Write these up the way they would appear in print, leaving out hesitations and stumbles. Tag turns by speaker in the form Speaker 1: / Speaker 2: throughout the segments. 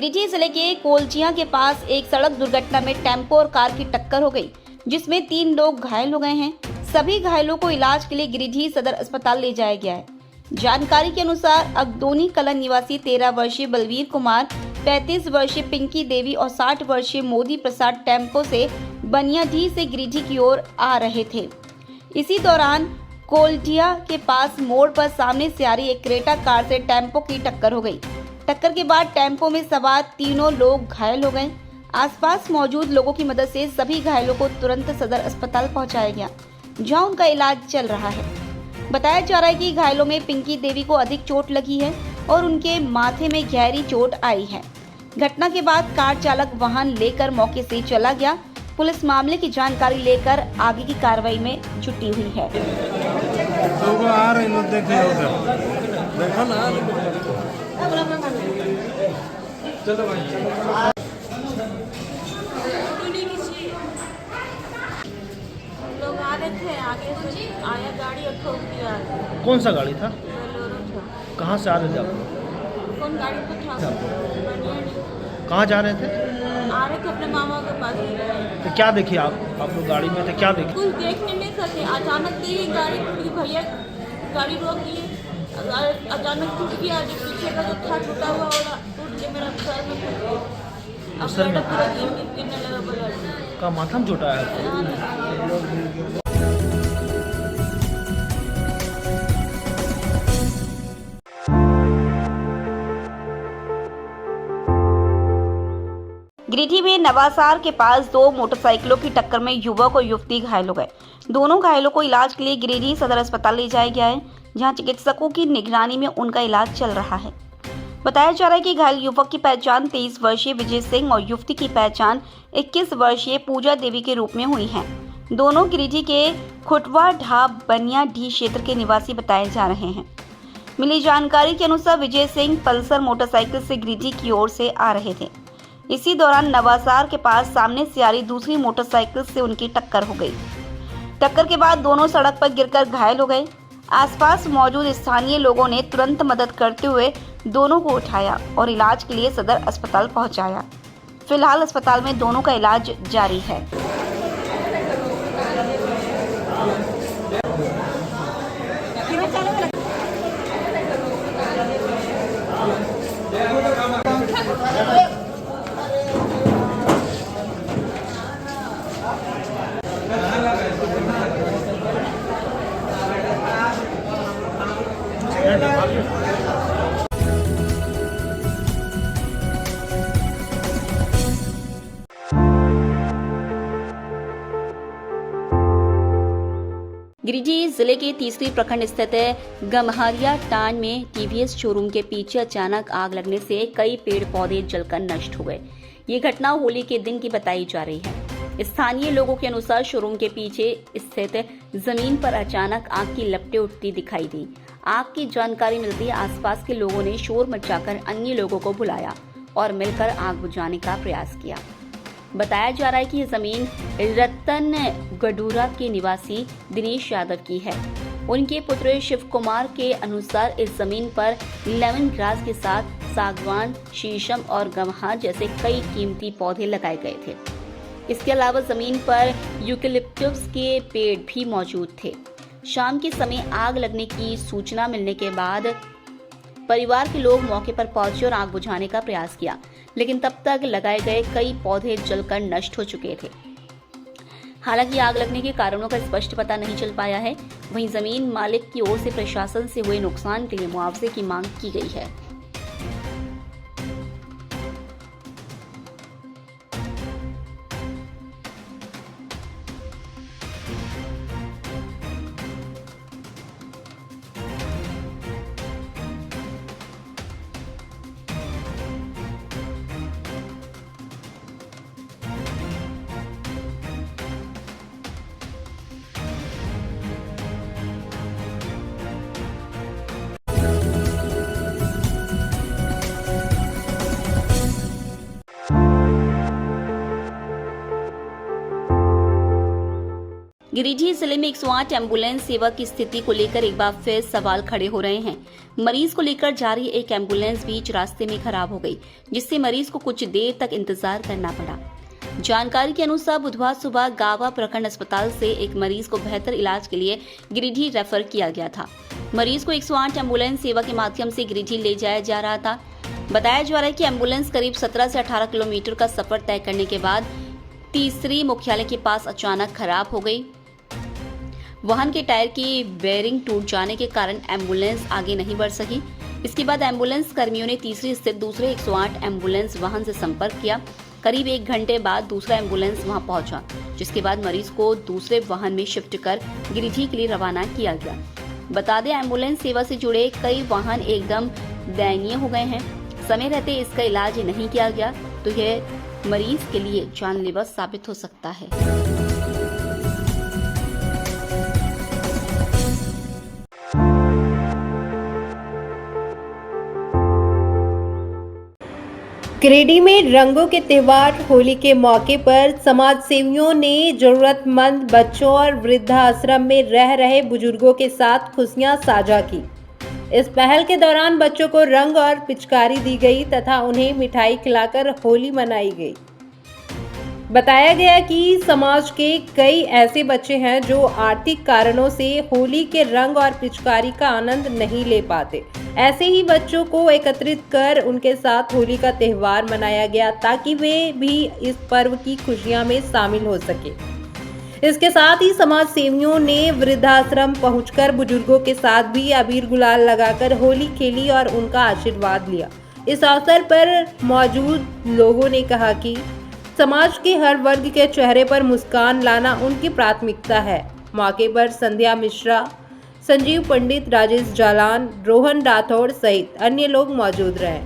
Speaker 1: गिरिडीह जिले के कोलचिया के पास एक सड़क दुर्घटना में टेम्पो और कार की टक्कर हो गई, जिसमें 3 लोग घायल हो गए हैं। सभी घायलों को इलाज के लिए गिरिडीह सदर अस्पताल ले जाया गया है। जानकारी के अनुसार अगदोनी कलन निवासी 13 वर्षीय बलवीर कुमार, 35 वर्षीय पिंकी देवी और 60 वर्षीय मोदी प्रसाद टेम्पो से बनियाडीह से गिरिडीह की ओर आ रहे थे। इसी दौरान कोलचिया के पास मोड़ पर सामने से आ रही एक क्रेटा कार से टेम्पो की टक्कर हो गई। टक्कर के बाद टेम्पो में सवार तीनों लोग घायल हो गए। आसपास मौजूद लोगों की मदद से सभी घायलों को तुरंत सदर अस्पताल पहुंचाया गया, जहां उनका इलाज चल रहा है। बताया जा रहा है कि घायलों में पिंकी देवी को अधिक चोट लगी है और उनके माथे में गहरी चोट आई है। घटना के बाद कार चालक वाहन लेकर मौके से चला गया। पुलिस मामले की जानकारी लेकर आगे की कार्रवाई में जुटी हुई है।
Speaker 2: आ रहे लोग देखिए उधर देखो ना। चलो भाई
Speaker 3: लोग आ रहे थे, आगे से आया गाड़ी और ठोक दिया।
Speaker 2: कौन सा गाड़ी था?
Speaker 3: बोलेरो था।
Speaker 2: कहाँ से आ रहे थे आप?
Speaker 3: कौन गाड़ी पे था? बनियाडीह।
Speaker 2: कहाँ जा रहे थे?
Speaker 3: आ रहे थे अपने मामा के पास ही रहे।
Speaker 2: तो क्या देखिए आप लोग गाड़ी में थे, क्या देखे?
Speaker 3: कुछ देखने नहीं सके, अचानक से ही गाड़ी टूट गई। भैया गाड़ी रोक दिए, अचानक टूट गया। जो पीछे का जो था टूटा हुआ वाला टूट के मेरा सर में फंस गया। अब
Speaker 2: सर में?
Speaker 3: पूरा गिरने लगा ब्लड।
Speaker 2: का माथा में चोट आया है?
Speaker 1: गिरिडीह में नवासार के पास 2 मोटरसाइकिलों की टक्कर में युवक और युवती घायल हो गए। दोनों घायलों को इलाज के लिए गिरिडीह सदर अस्पताल ले जाया गया है, जहां चिकित्सकों की निगरानी में उनका इलाज चल रहा है। बताया जा रहा है कि घायल युवक की पहचान 23 वर्षीय विजय सिंह और युवती की पहचान 21 वर्षीय पूजा देवी के रूप में हुई है। दोनों गिरिडीह के खुटवा ढाब बनियाडीह क्षेत्र के निवासी बताए जा रहे हैं। मिली जानकारी के अनुसार विजय सिंह पल्सर मोटरसाइकिल से गिरिडीह की ओर से आ रहे थे। इसी दौरान नवासार के पास सामने से आ रही दूसरी मोटरसाइकिल से उनकी टक्कर हो गई। टक्कर के बाद दोनों सड़क पर गिरकर घायल हो गए। आसपास मौजूद स्थानीय लोगों ने तुरंत मदद करते हुए दोनों को उठाया और इलाज के लिए सदर अस्पताल पहुंचाया। फिलहाल अस्पताल में दोनों का इलाज जारी है। गिरिडीह जिले के तीसरी प्रखंड स्थित गम्हरिया टांड में टीवीएस शोरूम के पीछे अचानक आग लगने से कई पेड़ पौधे जलकर नष्ट हो गए। ये घटना होली के दिन की बताई जा रही है। स्थानीय लोगों के अनुसार शोरूम के पीछे स्थित जमीन पर अचानक आग की लपटें उठती दिखाई दी। आग की जानकारी मिलते आसपास के लोगों ने शोर मचाकर अन्य लोगों को बुलाया और मिलकर आग बुझाने का प्रयास किया। बताया जा रहा है कि यह जमीन रतन गडूरा के निवासी दिनेश यादव की है। उनके पुत्र शिव कुमार के अनुसार इस जमीन पर लेमन ग्रास के साथ सागवान, शीशम और गम्हा जैसे कई कीमती पौधे लगाए गए थे। इसके अलावा जमीन पर यूकेलिप्टस के पेड़ भी मौजूद थे। शाम के समय आग लगने की सूचना मिलने के बाद परिवार के लोग मौके पर पहुंचे और आग बुझाने का प्रयास किया, लेकिन तब तक लगाए गए कई पौधे जलकर नष्ट हो चुके थे। हालांकि आग लगने के कारणों का स्पष्ट पता नहीं चल पाया है। वहीं जमीन मालिक की ओर से प्रशासन से हुए नुकसान के लिए मुआवजे की मांग की गई है। गिरिडीह जिले में 108 एम्बुलेंस सेवा की स्थिति को लेकर एक बार फिर सवाल खड़े हो रहे हैं। मरीज को लेकर जा रही एक एम्बुलेंस बीच रास्ते में खराब हो गई, जिससे मरीज को कुछ देर तक इंतजार करना पड़ा। जानकारी के अनुसार बुधवार सुबह गावा प्रखंड अस्पताल से एक मरीज को बेहतर इलाज के लिए गिरिडीह रेफर किया गया था। मरीज को 108 एम्बुलेंस सेवा के माध्यम से गिरिडीह ले जाया जा रहा था। बताया जा रहा है कि एम्बुलेंस करीब 17 से 18 किलोमीटर का सफर तय करने के बाद तीसरी मुख्यालय के पास अचानक खराब हो गई। वाहन के टायर की बेयरिंग टूट जाने के कारण एम्बुलेंस आगे नहीं बढ़ सकी। इसके बाद एम्बुलेंस कर्मियों ने तीसरी स्थित दूसरे 108 एम्बुलेंस वाहन से संपर्क किया। करीब 1 घंटे बाद दूसरा एम्बुलेंस वहां पहुंचा, जिसके बाद मरीज को दूसरे वाहन में शिफ्ट कर गिरिडीह के लिए रवाना किया गया। बता दें, एम्बुलेंस सेवा से जुड़े कई वाहन एकदम दयनीय हो गए हैं। समय रहते इसका इलाज नहीं किया गया तो यह मरीज के लिए जानलेवा साबित हो सकता है।
Speaker 4: गिरिडीह में रंगों के त्योहार होली के मौके पर समाज सेवियों ने जरूरतमंद बच्चों और वृद्धाश्रम में रह रहे बुजुर्गों के साथ खुशियां साझा की। इस पहल के दौरान बच्चों को रंग और पिचकारी दी गई तथा उन्हें मिठाई खिलाकर होली मनाई गई। बताया गया कि समाज के कई ऐसे बच्चे हैं जो आर्थिक कारणों से होली के रंग और पिचकारी का आनंद नहीं ले पाते। ऐसे ही बच्चों को एकत्रित कर उनके साथ होली का त्योहार मनाया गया ताकि वे भी इस पर्व की खुशियां में शामिल हो सके। इसके साथ ही समाज सेवियों ने वृद्धाश्रम पहुंचकर बुजुर्गों के साथ भी अबीर गुलाल लगाकर होली खेली और उनका आशीर्वाद लिया। इस अवसर पर मौजूद लोगों ने कहा कि समाज के हर वर्ग के चेहरे पर मुस्कान लाना उनकी प्राथमिकता है। मौके पर संध्या मिश्रा, संजीव पंडित, राजेश जालान, रोहन राठौड़ सहित अन्य लोग मौजूद रहे।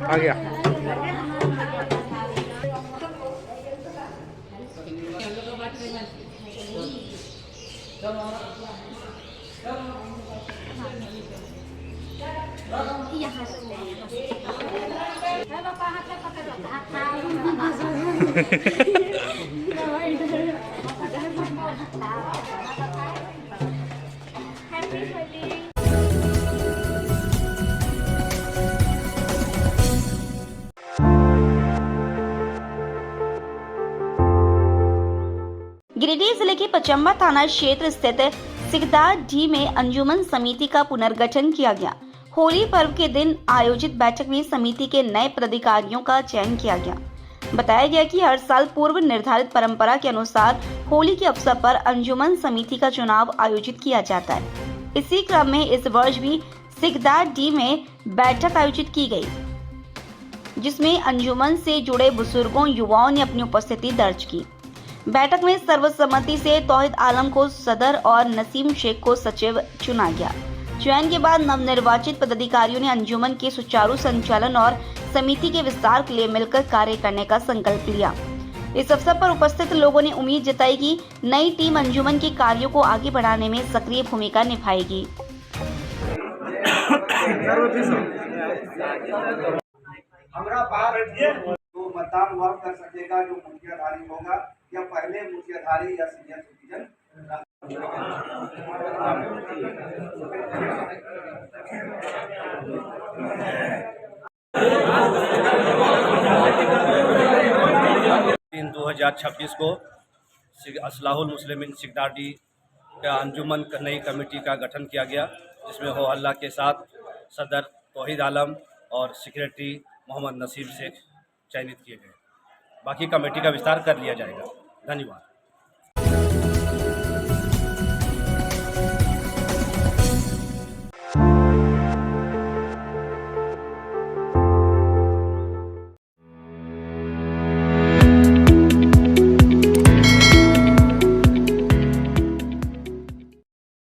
Speaker 2: आ गया।
Speaker 1: गिरिडीह जिले के पचम्बा थाना क्षेत्र स्थित सिकदारडीह में अंजुमन समिति का पुनर्गठन किया गया। होली पर्व के दिन आयोजित बैठक में समिति के नए पदाधिकारियों का चयन किया गया। बताया गया कि हर साल पूर्व निर्धारित परंपरा के अनुसार होली के अवसर पर अंजुमन समिति का चुनाव आयोजित किया जाता है। इसी क्रम में इस वर्ष भी सिकदारडीह में बैठक आयोजित की गई, जिसमें अंजुमन से जुड़े बुजुर्गों युवाओं ने अपनी उपस्थिति दर्ज की। बैठक में सर्वसम्मति से तौहीद आलम को सदर और नसीम शेख को सचिव चुना गया। चयन के बाद नवनिर्वाचित पदाधिकारियों ने अंजुमन के सुचारू संचालन और समिति के विस्तार के लिए मिलकर कार्य करने का संकल्प लिया। इस अवसर पर उपस्थित लोगों ने उम्मीद जताई कि नई टीम अंजुमन के कार्यों को आगे बढ़ाने में सक्रिय भूमिका निभाएगी।
Speaker 5: तो मतदान वह कर सकेगा जो मुखियाधारी होगा या पहले मुखियाधारी या सीनियर सिटीजन।
Speaker 6: दिन 2026 को असलाहुल मुस्लिमीन सिकदारडीह का अंजुमन नई कमेटी का गठन किया गया, जिसमें हो अल्लाह के साथ सदर तौहीद आलम और सेक्रेटरी मोहम्मद नसीम शेख चयनित किए गए। बाकी कमेटी का विस्तार कर लिया जाएगा। धन्यवाद।